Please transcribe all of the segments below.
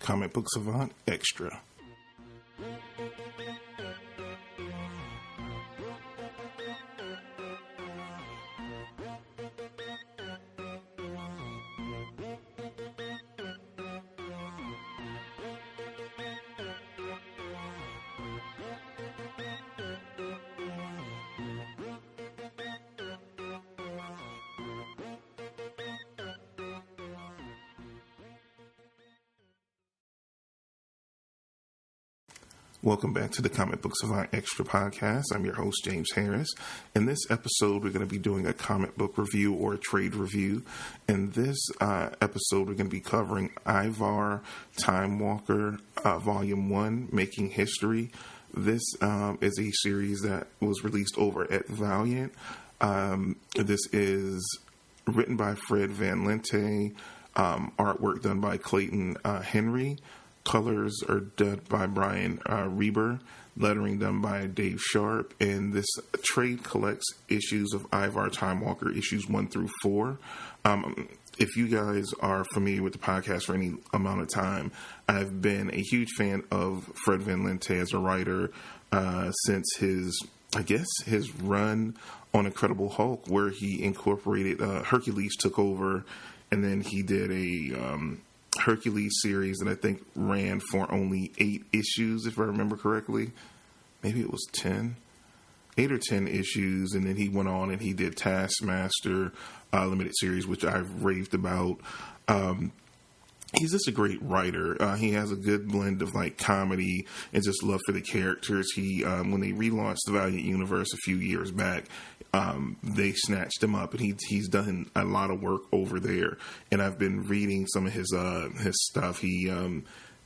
Comic Book Savant Extra. Welcome back to the Comic Book Savant Extra podcast. I'm your host, James Harris. In this episode, we're going to be doing a comic book review or a trade review. In this episode, we're going to be covering Ivar, Timewalker, Volume 1, Making History. This is a series that was released over at Valiant. This is written by Fred Van Lente, artwork done by Clayton Henry. Colors are done by Brian Reber, lettering done by Dave Sharp, and this trade collects issues of Ivar Timewalker, issues 1 through 4. If you guys are familiar with the podcast for any amount of time, I've been a huge fan of Fred Van Lente as a writer since his run on Incredible Hulk, where he incorporated Hercules took over, and then he did a Hercules series that I think ran for only 8 issues, if I remember correctly. Maybe it was 10. 8 or 10 issues, and then he went on and he did Taskmaster limited series, which I've raved about. He's just a great writer. He has a good blend of like comedy and just love for the characters. He when they relaunched the Valiant universe a few years back, they snatched him up, and he's done a lot of work over there. And I've been reading some of his stuff. He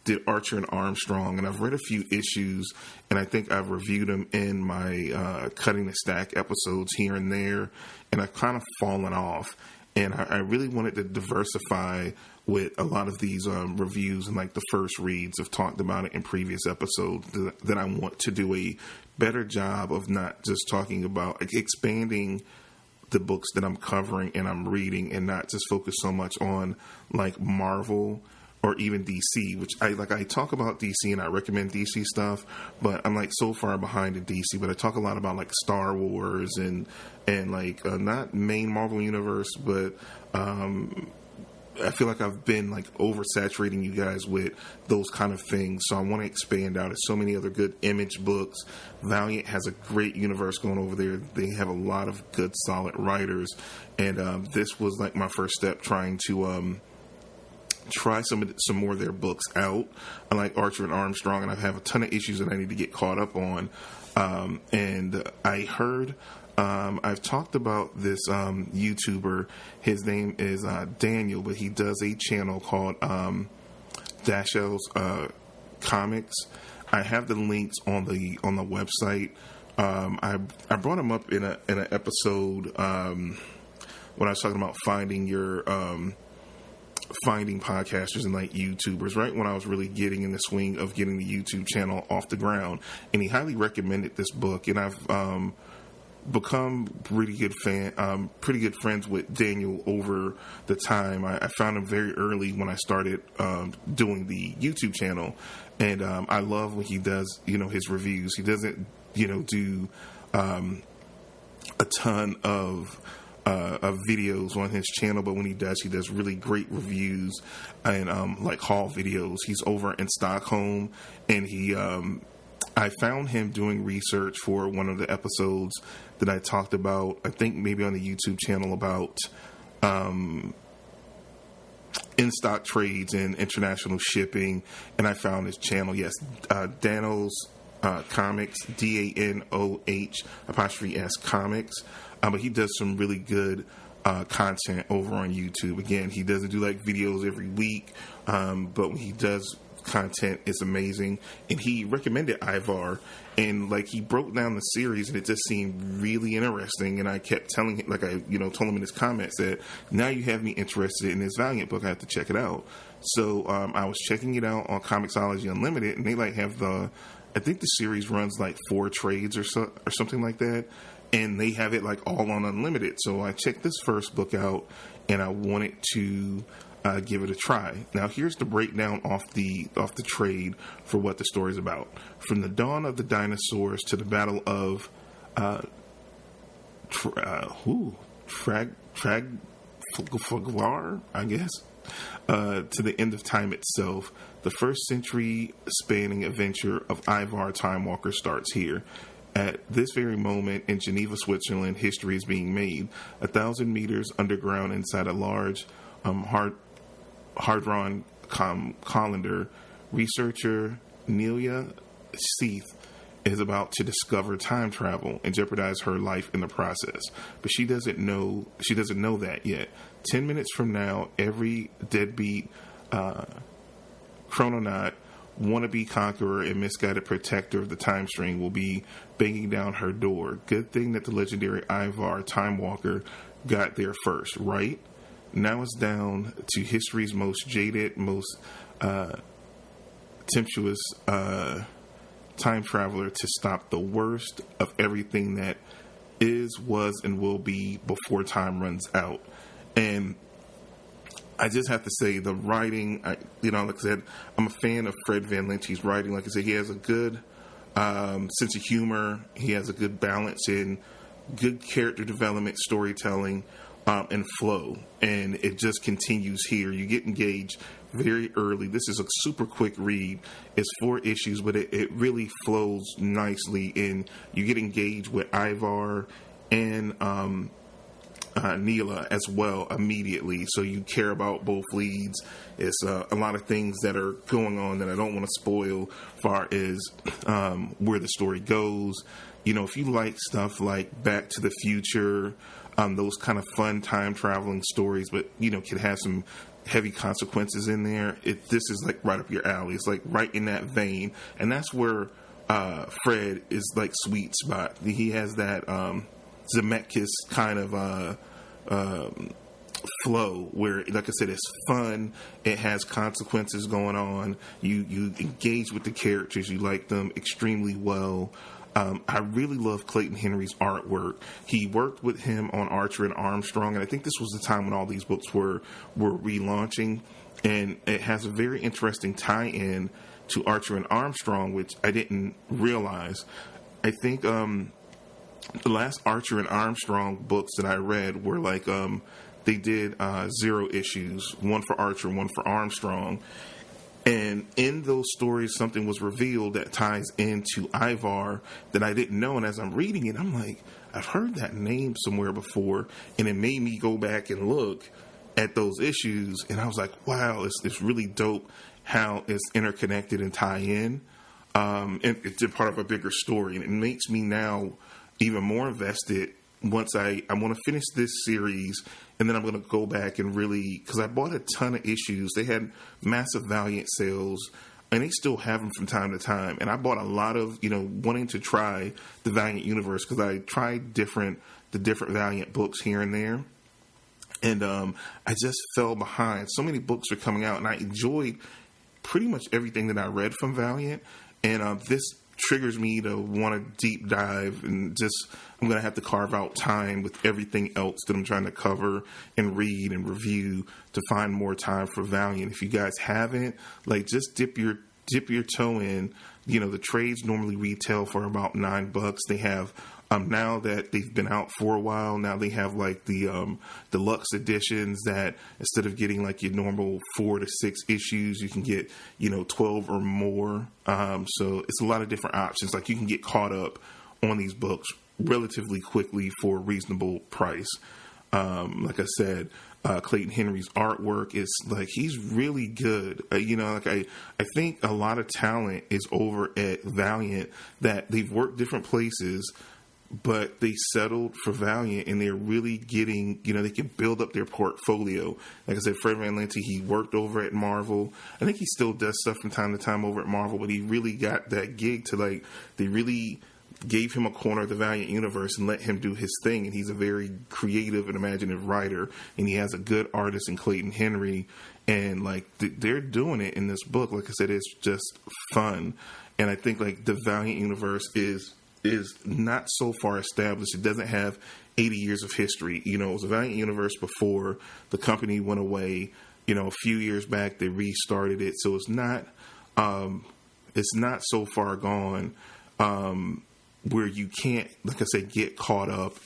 did Archer and Armstrong, and I've read a few issues, and I think I've reviewed them in my Cutting the Stack episodes here and there, and I've kind of fallen off. And I really wanted to diversify with a lot of these reviews, and like the first reads. I've talked about it in previous episodes that I want to do a better job of not just talking about expanding the books that I'm covering and I'm reading, and not just focus so much on like Marvel or even DC, which I talk about DC and I recommend DC stuff, but I'm like so far behind in DC. But I talk a lot about like Star Wars and like not main Marvel universe, but I feel like I've been like oversaturating you guys with those kind of things. So I want to expand out. There's so many other good Image books. Valiant has a great universe going over there. They have a lot of good, solid writers. And this was like my first step trying to try some more of their books out. I like Archer and Armstrong, and I have a ton of issues that I need to get caught up on. And I heard I've talked about this YouTuber. His name is Daniel, but he does a channel called Dashel's Comics. I have the links on the website. I brought him up in an episode when I was talking about finding podcasters and like YouTubers, right when I was really getting in the swing of getting the YouTube channel off the ground. And he highly recommended this book, and I've become pretty good friends with Daniel over the time. I found him very early when I started doing the YouTube channel, and I love when he does his reviews. He doesn't do a ton of videos on his channel, but when he does really great reviews and like haul videos. He's over in Stockholm, and I found him doing research for one of the episodes that I talked about, I think maybe on the YouTube channel, about in-stock trades and international shipping, and I found his channel, Dano's Comics, DANOH''S Comics. But he does some really good content over on YouTube. Again, he doesn't do like videos every week, but when he does content, it's amazing. And he recommended Ivar, and like he broke down the series, and it just seemed really interesting. And I kept telling him, like I told him in his comments, that now you have me interested in this Valiant book. I have to check it out. So I was checking it out on Comixology Unlimited, and they like have I think the series runs like 4 trades or something like that. And they have it like all on Unlimited. So I checked this first book out, and I wanted to give it a try. Now, here's the breakdown off the trade for what the story's about. From the dawn of the dinosaurs to the battle of Traglar, I guess, to the end of time itself, the first century-spanning adventure of Ivar Timewalker starts here. At this very moment in Geneva, Switzerland, history is being made. 1,000 meters underground inside a large Hadron colander, researcher Nelia Seath is about to discover time travel and jeopardize her life in the process. But she doesn't know that yet. 10 minutes from now, every deadbeat chrononaut, wannabe conqueror, and misguided protector of the time stream will be banging down her door. Good thing that the legendary Ivar Timewalker got there first, right? Now it's down to history's most jaded, most tempestuous time traveler to stop the worst of everything that is, was, and will be before time runs out. And I just have to say, the writing, like I said, I'm a fan of Fred Van Lente's writing. Like I said, he has a good sense of humor. He has a good balance in good character development, storytelling, and flow. And it just continues here. You get engaged very early. This is a super quick read. It's 4 issues, but it really flows nicely. And you get engaged with Ivar and Neela as well immediately, so you care about both leads. It's a lot of things that are going on that I don't want to spoil far as where the story goes. If you like stuff like Back to the Future, those kind of fun time traveling stories, but can have some heavy consequences in there, this is like right up your alley. It's like right in that vein, and that's where Fred is like sweet spot. He has that Zemeckis kind of flow where, like I said, it's fun. It has consequences going on. You engage with the characters. You like them extremely well. I really love Clayton Henry's artwork. He worked with him on Archer and Armstrong, and I think this was the time when all these books were relaunching. And it has a very interesting tie-in to Archer and Armstrong, which I didn't realize. I think the last Archer and Armstrong books that I read were like they did 0 issues, one for Archer, one for Armstrong. And in those stories, something was revealed that ties into Ivar that I didn't know. And as I'm reading it, I'm like, I've heard that name somewhere before. And it made me go back and look at those issues. And I was like, wow, it's really dope how it's interconnected and tie in. And it's a part of a bigger story. And it makes me now even more invested once I want to finish this series, and then I'm going to go back and really, because I bought a ton of issues. They had massive Valiant sales, and they still have them from time to time. And I bought a lot of, wanting to try the Valiant universe, because I tried the different Valiant books here and there. And I just fell behind. So many books are coming out, and I enjoyed pretty much everything that I read from Valiant. And this triggers me to want to deep dive, and I'm going to have to carve out time with everything else that I'm trying to cover and read and review to find more time for Valiant. If you guys haven't, just dip your toe in. The trades normally retail for about $9. They have now that they've been out for a while, now they have the deluxe editions that instead of getting your normal 4 to 6 issues, you can get 12 or more. So it's a lot of different options. You can get caught up on these books relatively quickly for a reasonable price. Like I said, Clayton Henry's artwork is he's really good. I think a lot of talent is over at Valiant, that they've worked different places, but they settled for Valiant, and they're really getting, they can build up their portfolio. Like I said, Fred Van Lente, he worked over at Marvel. I think he still does stuff from time to time over at Marvel, but he really got that gig to they really gave him a corner of the Valiant universe and let him do his thing. And he's a very creative and imaginative writer, and he has a good artist in Clayton Henry. And they're doing it in this book. Like I said, it's just fun. And I think the Valiant universe is not so far established. It doesn't have 80 years of history. It was a Valiant universe before the company went away. a few years back they restarted it, so it's not so far gone where you can't, like I said, get caught up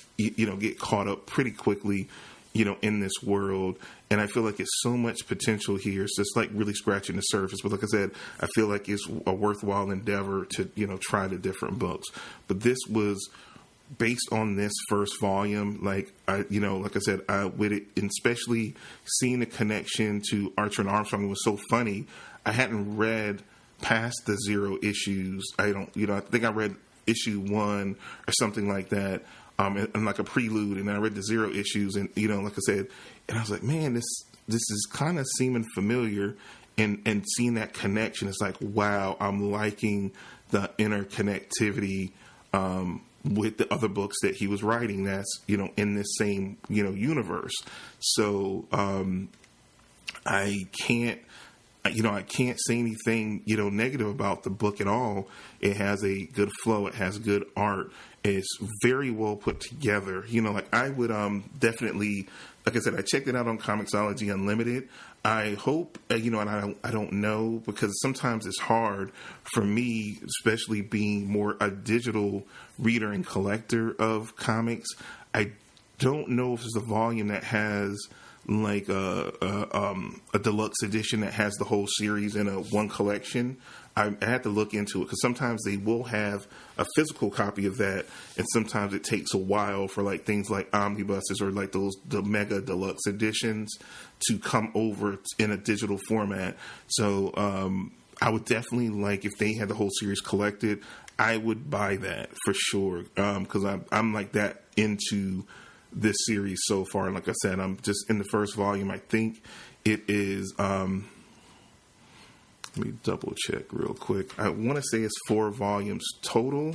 pretty quickly, in this world. And I feel like it's so much potential here. It's just like really scratching the surface. But like I said, I feel like it's a worthwhile endeavor to, try the different books. But this was based on this first volume. Like I said, with it, and especially seeing the connection to Archer and Armstrong was so funny. I hadn't read past the 0 issues. I think I read issue 1 or something like that. And like a prelude, and I read the 0 issues, and like I said, and I was like, man, this is kind of seeming familiar, and seeing that connection, it's like, wow, I'm liking the interconnectivity with the other books that he was writing. That's in this same universe. So I can't say anything negative about the book at all. It has a good flow. It has good art. It's very well put together. I would definitely, like I said, I checked it out on Comixology Unlimited. I hope, and I don't know, because sometimes it's hard for me, especially being more a digital reader and collector of comics. I don't know if it's a volume that has like a deluxe edition that has the whole series in a one collection. I had to look into it, because sometimes they will have a physical copy of that, and sometimes it takes a while for like things like omnibuses or like the mega deluxe editions to come over in a digital format. So I would definitely, like, if they had the whole series collected, I would buy that for sure, because I'm like that into this series so far. And like I said, I'm just in the first volume. I think it is let me double check real quick. I want to say it's 4 volumes total,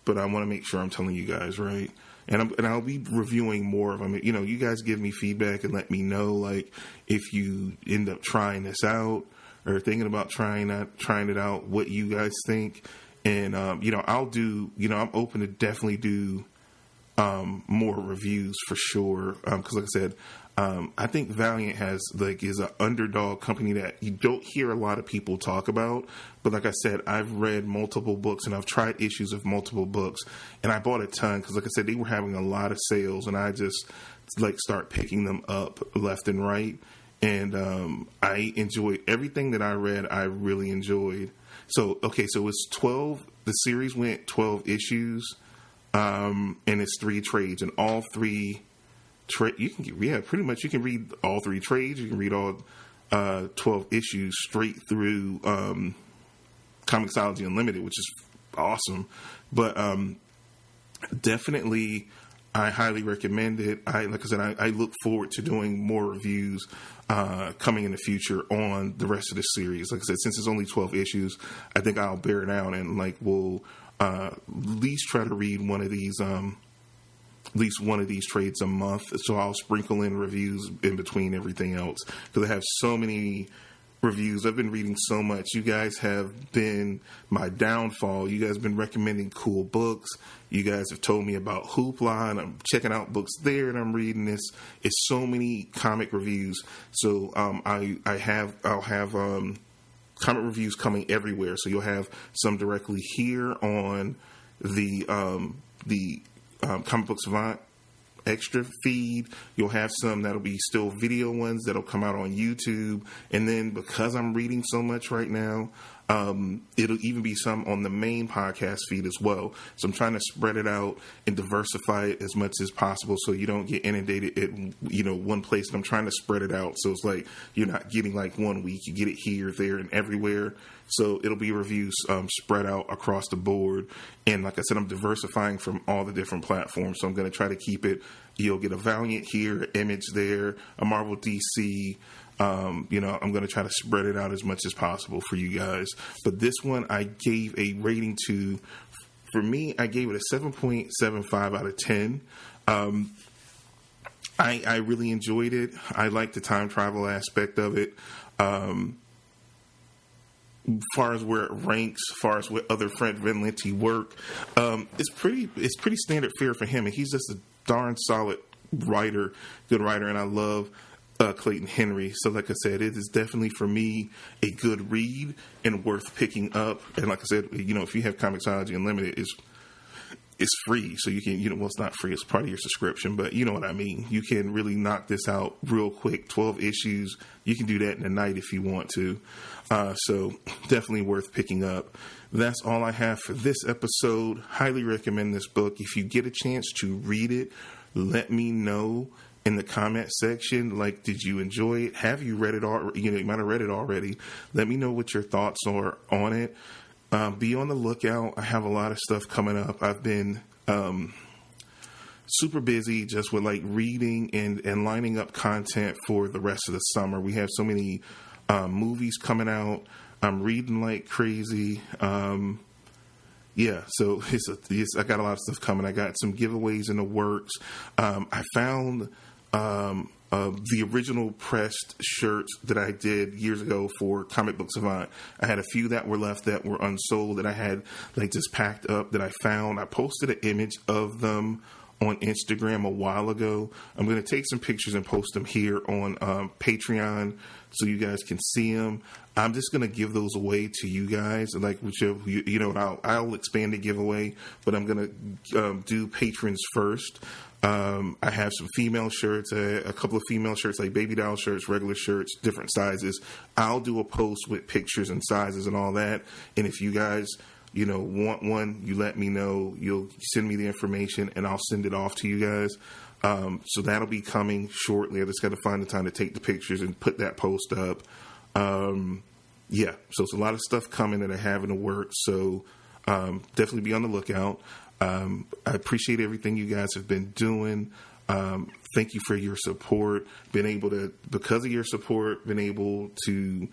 but I want to make sure I'm telling you guys right. And I'll be reviewing more of them. You guys give me feedback and let me know, like, if you end up trying this out or thinking about trying it out, what you guys think. And I'll do. I'm open to definitely do more reviews for sure. Because like I said, I think Valiant is an underdog company that you don't hear a lot of people talk about. But like I said, I've read multiple books and I've tried issues of multiple books, and I bought a ton because, like I said, they were having a lot of sales, and I just start picking them up left and right. And I enjoyed everything that I read. I really enjoyed. So it's 12. The series went 12 issues. And it's 3 trades, and all 3 you can pretty much you can read all 3 trades. You can read all 12 issues straight through Comixology Unlimited, which is awesome. But definitely, I highly recommend it. I look forward to doing more reviews coming in the future on the rest of the series. Like I said, since it's only 12 issues, I think I'll bear down and we'll at least try to read one of these, at least one of these trades a month. So I'll sprinkle in reviews in between everything else, because I have so many reviews. I've been reading so much. You guys have been my downfall. You guys have been recommending cool books. You guys have told me about Hoopla, and I'm checking out books there, and I'm reading this. It's so many comic reviews. So I'll have comic reviews coming everywhere. So you'll have some directly here on the Comic Book Savant extra feed. You'll have some that'll be still video ones that'll come out on YouTube. And then, because I'm reading so much right now, it'll even be some on the main podcast feed as well. So I'm trying to spread it out and diversify it as much as possible, so you don't get inundated at one place. And I'm trying to spread it out, so it's like you're not getting like one week, you get it here, there, and everywhere. So it'll be reviews spread out across the board. And like I said, I'm diversifying from all the different platforms, so I'm going to try to keep it. You'll get a Valiant here, Image there, a Marvel DC. I'm going to try to spread it out as much as possible for you guys. But this one, I gave a rating to, for me, I gave it a 7.75 out of 10. I really enjoyed it. I like the time travel aspect of it. As far as where it ranks, as far as what other Fred Van Lente work, it's pretty standard fare for him, and he's just a darn solid writer, good writer, and I love Clayton Henry. So like I said, it is definitely for me a good read and worth picking up. And like I said, if you have Comixology Unlimited, it's free. So you can, well, it's not free, it's part of your subscription, but you know what I mean. You can really knock this out real quick. 12 issues. You can do that in a night if you want to. So definitely worth picking up. That's all I have for this episode. Highly recommend this book. If you get a chance to read it, let me know in the comment section. Like, did you enjoy it? Have you read it already? You might have read it already. Let me know what your thoughts are on it. Be on the lookout. I have a lot of stuff coming up. I've been super busy just with like reading and lining up content for the rest of the summer. We have so many movies coming out. I'm reading like crazy. So I got a lot of stuff coming. I got some giveaways in the works. I found the original pressed shirts that I did years ago for Comic Book Savant. I had a few that were left that were unsold that I had like just packed up that I found. I posted an image of them on Instagram a while ago. I'm going to take some pictures and post them here on Patreon so you guys can see them. I'm just going to give those away to you guys. Like, whichever, I'll expand the giveaway, but I'm going to do patrons first. I have some female shirts, a couple of female shirts, like baby doll shirts, regular shirts, different sizes. I'll do a post with pictures and sizes and all that. And if you guys, want one, you let me know. You'll send me the information and I'll send it off to you guys. So that'll be coming shortly. I just got to find the time to take the pictures and put that post up. So it's a lot of stuff coming that I have in the works. So definitely be on the lookout. I appreciate everything you guys have been doing. Thank you for your support. Because of your support, been able to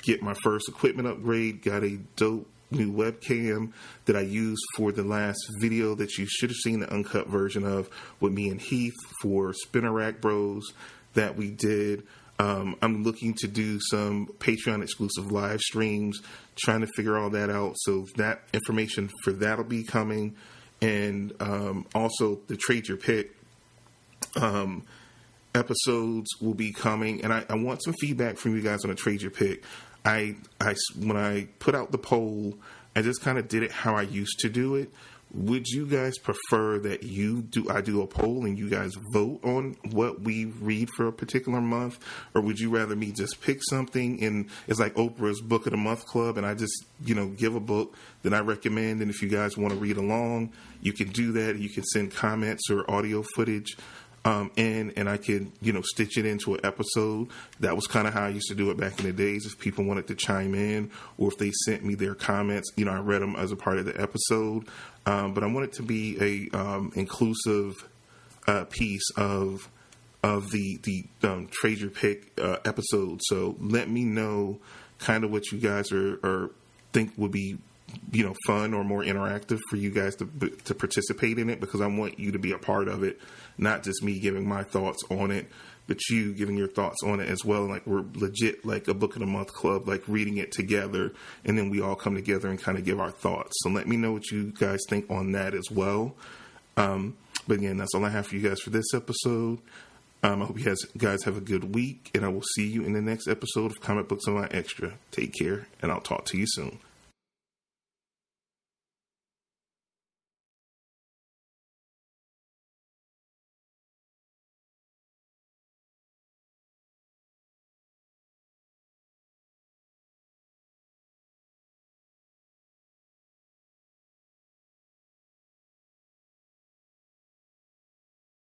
get my first equipment upgrade. Got a dope new webcam that I used for the last video that you should have seen the uncut version of with me and Heath for Spinner Rack Bros that we did. I'm looking to do some Patreon exclusive live streams, trying to figure all that out. So that information for that'll be coming. And also the Trade Your Pick episodes will be coming. And I want some feedback from you guys on the Trade Your Pick. When I put out the poll, I just kind of did it how I used to do it. Would you guys prefer that I do a poll and you guys vote on what we read for a particular month? Or would you rather me just pick something and it's like Oprah's Book of the Month Club and I just, give a book that I recommend, and if you guys want to read along, you can do that. You can send comments or audio footage and I can, stitch it into an episode. That was kind of how I used to do it back in the days. If people wanted to chime in or if they sent me their comments, I read them as a part of the episode. But I want it to be a inclusive piece of the Trade Your Pick episode. So let me know kind of what you guys are think would be fun or more interactive for you guys to participate in it, because I want you to be a part of it, not just me giving my thoughts on it, but you giving your thoughts on it as well. Like, we're legit like a Book of the Month Club, like reading it together, and then we all come together and kind of give our thoughts. So let me know what you guys think on that as well. But again, that's all I have for you guys for this episode. I hope you guys have a good week, and I will see you in the next episode of Comic Books Savant Extra. Take care, and I'll talk to you soon.